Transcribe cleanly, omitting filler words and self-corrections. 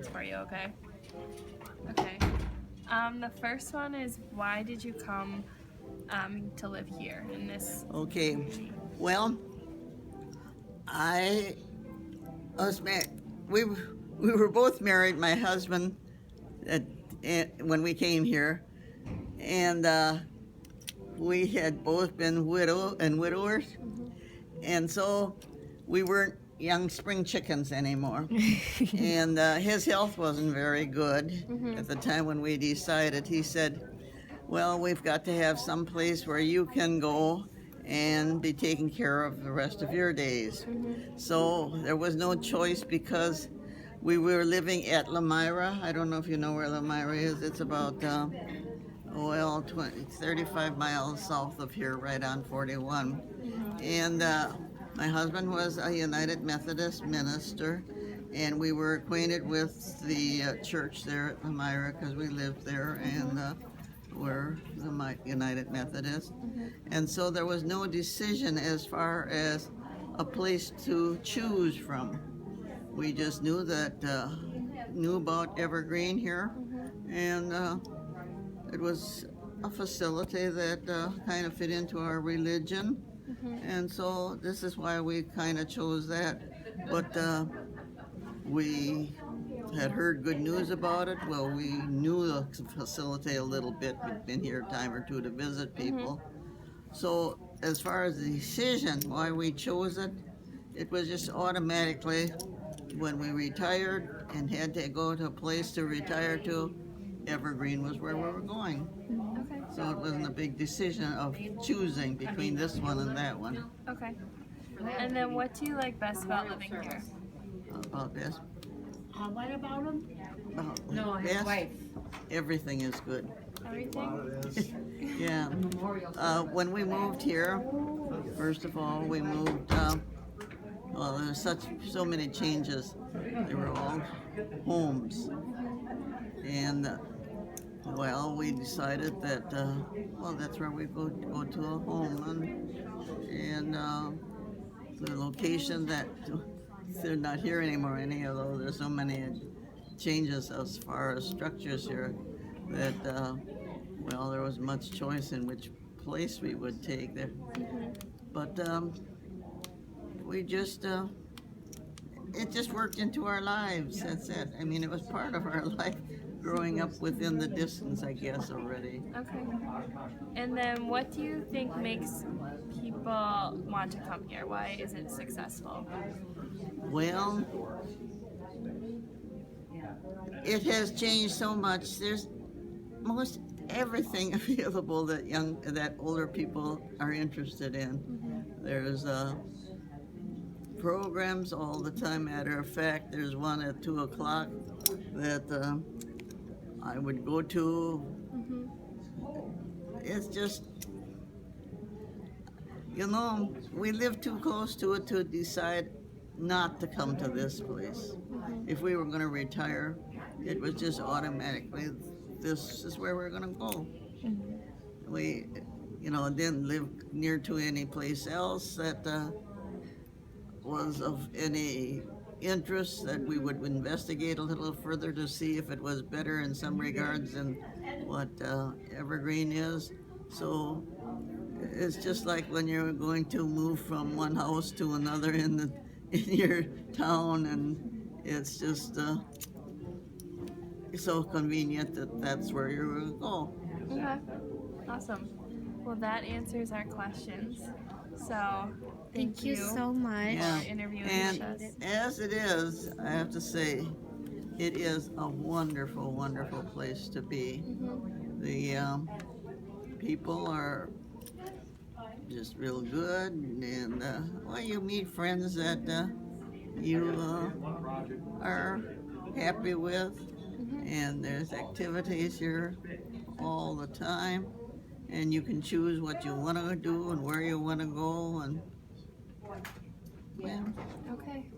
questions for you, okay? Okay. The first one is, why did you come to live here in this Okay. community? Well, I was married. We were both married. My husband, when we came here, and we had both been widow and widowers, and so we weren't young spring chickens anymore. And his health wasn't very good at the time when we decided. He said, well, we've got to have some place where you can go and be taken care of the rest of your days. So there was no choice because we were living at Lamira. I don't know if you know where Lamira is. It's about 35 miles south of here, right on 41. And my husband was a United Methodist minister, and we were acquainted with the church there at Lamira because we lived there, and we're the United Methodist. And so there was no decision as far as a place to choose from. We just knew about Evergreen here, and it was a facility that kind of fit into our religion, and so this is why we kind of chose that. But we had heard good news about it. Well, we knew the facility a little bit. We'd been here a time or two to visit people. So as far as the decision why we chose it, it was just automatically when we retired and had to go to a place to retire to, Evergreen was where we were going. Okay. So it wasn't a big decision of choosing between this one and that one. Okay. And then what do you like best about living here? About this. What about him? About No, his best, wife. everything is good. Everything? Yeah. When we moved here, first of all, we moved. Well, there's so many changes. They were all homes, and well, we decided that that's where we go to a home, and the location that they're not here anymore. Any of those, there's so many changes as far as structures here that there was much choice in which place we would take there, but we just it just worked into our lives. That's it. I mean, it was part of our life growing up within the distance, I guess, already. Okay. And then what do you think makes people want to come here? Why is it successful? Well, it has changed so much. There's most everything available that older people are interested in. There's programs all the time. Matter of fact, there's one at 2:00 that I would go to. It's just, we live too close to it to decide not to come to this place. If we were going to retire, it was just automatically, this is where we're going to go. We, didn't live near to any place else that was of any interest that we would investigate a little further to see if it was better in some regards than what Evergreen is. So it's just like when you're going to move from one house to another in your town, and it's just so convenient that that's where you're going to go. Okay. Awesome. Well, that answers our questions. So thank you so much. for interviewing And us. as it is, I have to say, it is a wonderful, wonderful place to be. The people are just real good, and you meet friends that you are happy with, and there's activities here all the time, and you can choose what you want to do and where you want to go, and Okay.